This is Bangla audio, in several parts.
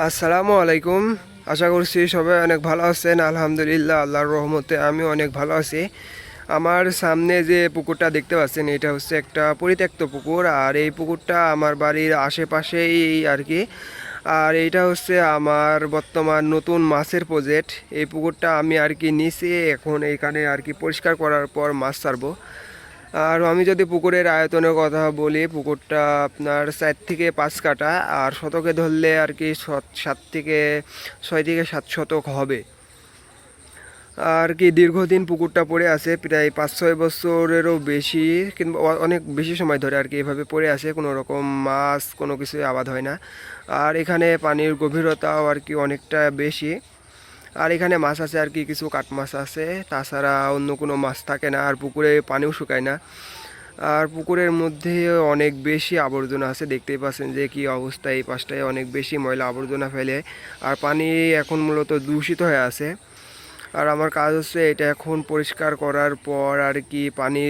আসসালামু আলাইকুম। আশা করছি সবাই অনেক ভালো আছেন। আলহামদুলিল্লাহ, আল্লাহর রহমতে আমি অনেক ভালো আছি। আমার সামনে যে পুকুরটা দেখতে পাচ্ছেন, এটা হচ্ছে একটা পরিত্যক্ত পুকুর। আর এই পুকুরটা আমার বাড়ির আশেপাশেই আর কি। আর এইটা হচ্ছে আমার বর্তমান নতুন মাছের প্রজেক্ট। এই পুকুরটা আমি আর কি নিচে এখন এইখানে আর কি পরিষ্কার করার পর মাছ ছাড়বো। আর আমি যদি পুকুরের আয়তনের কথা বলি, পুকুরটা আপনার 4 থেকে 5 কাঠা, আর শতকে ধরলে আর কি 6 থেকে 7 শতক হবে। আর কি দীর্ঘদিন পুকুরটা পড়ে আছে, প্রায় 5-6 বছরেরও বেশি, কিংবা অনেক বেশি সময় ধরে আর কি এভাবে পড়ে আছে। কোনো রকম মাছ কোনো কিছুই আবাদ হয় না। আর এখানে পানির গভীরতাও আর কি অনেকটা বেশি। আর এখানে মাছ আছে আর কি, কিছু কাঠ মাছ আছে, তাছাড়া অন্য কোনো মাছ থাকে না। আর পুকুরে পানিও শুকায় না। আর পুকুরের মধ্যে অনেক বেশি আবর্জনা আছে, দেখতেই পাচ্ছেন যে কি অবস্থা। এই পাশটায় অনেক বেশি ময়লা আবর্জনা ফেলে। আর পানি এখন মূলত দূষিত হয়ে আছে। আর আমার কাজ হচ্ছে এটা এখন পরিষ্কার করার পর আর কি পানি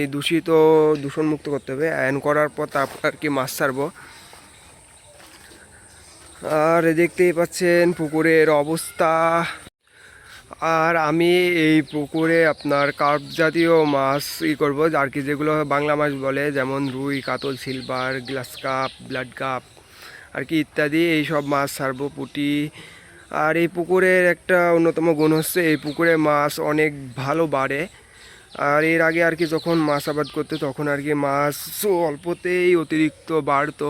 দূষণমুক্ত করতে হবে। আয়ন করার পর তারপর আর কি মাছ ছাড়বো। আর দেখতেই পাচ্ছেন পুকুরের অবস্থা। আর আমি এই পুকুরে আপনার কার্প জাতীয় মাছ করব, আর কি যেগুলো বাংলা মাছ বলে, যেমন রুই, কাতল, silver, grass carp, blood carp আর কি ইত্যাদি। এই সব মাছ ছাড়বো, পুঁটি। আর এই পুকুরের একটা অন্যতম গুণ হচ্ছে এই পুকুরে মাছ অনেক ভালো বাড়ে। আর এর আগে আর কি যখন মাছ আবাদ করতে, তখন আর কি মাছ অল্পতেই অতিরিক্ত বাড়তো।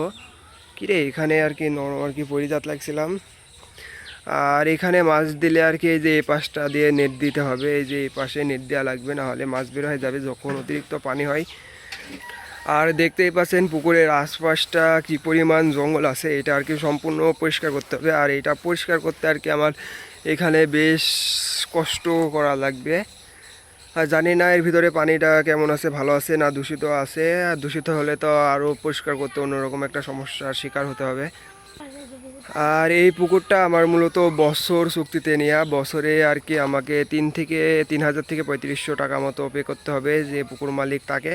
কিরে এখানে আর কি নরম আর কি পরিজাত লাগছিলাম। আর এখানে মাছ দিলে আর কি এই যে এই পাশটা দিয়ে নেট দিতে হবে, এই যে এই পাশে নেট দেওয়া লাগবে, না হলে মাছ বের হয়ে যাবে যখন অতিরিক্ত পানি হয়। আর দেখতেই পাচ্ছেন পুকুরের আশপাশটা কি পরিমাণ জঙ্গল আছে, এটা আর কি সম্পূর্ণ পরিষ্কার করতে হবে। আর এটা পরিষ্কার করতে আর কি আমার এখানে বেশ কষ্ট করা লাগবে। আর জানি না এর ভিতরে পানিটা কেমন আছে, ভালো আছে না দূষিত আছে। আর দূষিত হলে তো আরও পরিষ্কার করতে অন্যরকম একটা সমস্যার শিকার হতে হবে। আর এই পুকুরটা আমার মূলত বছর চুক্তিতে নেওয়া। বছরে আর কি আমাকে 3,000 থেকে 3,500 টাকা মতো পে করতে হবে যে পুকুর মালিক তাকে।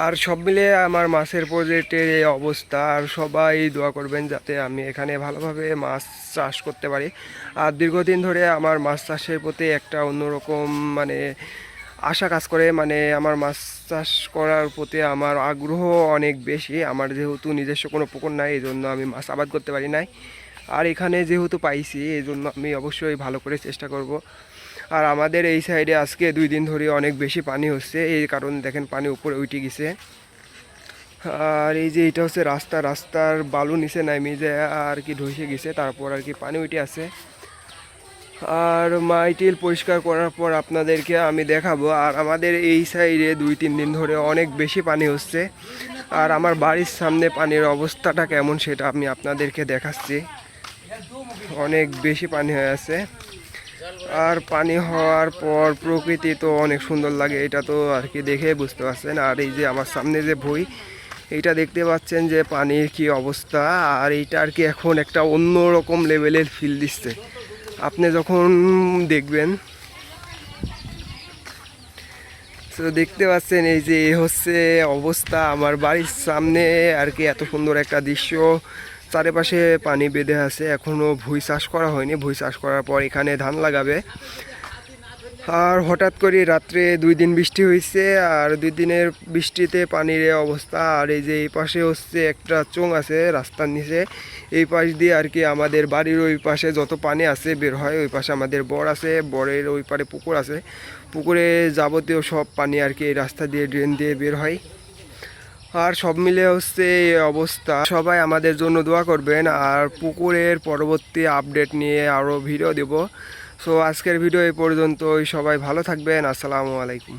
আর সব মিলে আমার মাছের প্রজেক্টের এই অবস্থা। আর সবাই দোয়া করবেন যাতে আমি এখানে ভালোভাবে মাছ চাষ করতে পারি। আর দীর্ঘদিন ধরে আমার মাছ চাষের প্রতি একটা অন্যরকম মানে আশা কাজ করে, মানে আমার মাছ চাষ করার প্রতি আমার আগ্রহ অনেক বেশি। আমার যেহেতু নিজস্ব কোনো পুকুর নাই, এই জন্য আমি মাছ আবাদ করতে পারি নাই। আর এখানে যেহেতু পাইছি, এই জন্য আমি অবশ্যই ভালো করে চেষ্টা করব। আর আমাদের এই সাইডে আজকে 2 দিন ধরে অনেক বেশি পানি হচ্ছে, এই কারণে দেখেন পানি উপরে উঠে গেছে। আর এই যে এটা হচ্ছে রাস্তার বালু নিচে নামি যায় আর কি ধসে গেছে, তারপর আর কি পানি উঠে আছে। আর মাইটিল পরিষ্কার করার পর আপনাদেরকে আমি দেখাবো। আর আমাদের এই সাইডে 2-3 দিন ধরে অনেক বেশি পানি হচ্ছে। আর আমার বাড়ির সামনে পানির অবস্থাটা কেমন সেটা আমি আপনাদেরকে দেখাচ্ছি। অনেক বেশি পানি হয়ে আছে। আর পানি হওয়ার পর প্রকৃতি তো অনেক সুন্দর লাগে, এটা তো আর কি দেখে বুঝতে পারছেন। আর এই যে আমার সামনে যে ভুঁই, এইটা দেখতে পাচ্ছেন যে পানির কি অবস্থা। আর এইটা আর কি এখন একটা অন্য রকম লেভেলের ফিল দিচ্ছে আপনি যখন দেখবেন। তো দেখতে পাচ্ছেন এই যে হচ্ছে অবস্থা আমার বাড়ির সামনে আর কি। এত সুন্দর একটা দৃশ্য, চারিপাশে পানি বেঁধে আছে। এখনও ভুঁই চাষ করা হয়নি, ভুঁই চাষ করার পর এখানে ধান লাগাবে। আর হঠাৎ করে রাত্রে 2 দিন বৃষ্টি হয়েছে, আর 2 দিনের বৃষ্টিতে পানির অবস্থা। আর এই যে এই পাশে হচ্ছে একটা চোঙ আছে রাস্তার নিচে, এই পাশ দিয়ে আর কি আমাদের বাড়ির ওই পাশে যত পানি আছে বের হয়। ওই পাশে আমাদের বর আছে, বরের ওই পারে পুকুর আছে, পুকুরে যাবতীয় সব পানি আর কি এই রাস্তা দিয়ে ড্রেন দিয়ে বের হয়। আর সব মিলে হচ্ছে এই অবস্থা। সবাই আমাদের জন্য দোয়া করবেন। আর পুকুরের পরবর্তী আপডেট নিয়ে আরও ভিডিও দেব। সো আজকের ভিডিও এই পর্যন্তই। সবাই ভালো থাকবেন। আসসালামু আলাইকুম।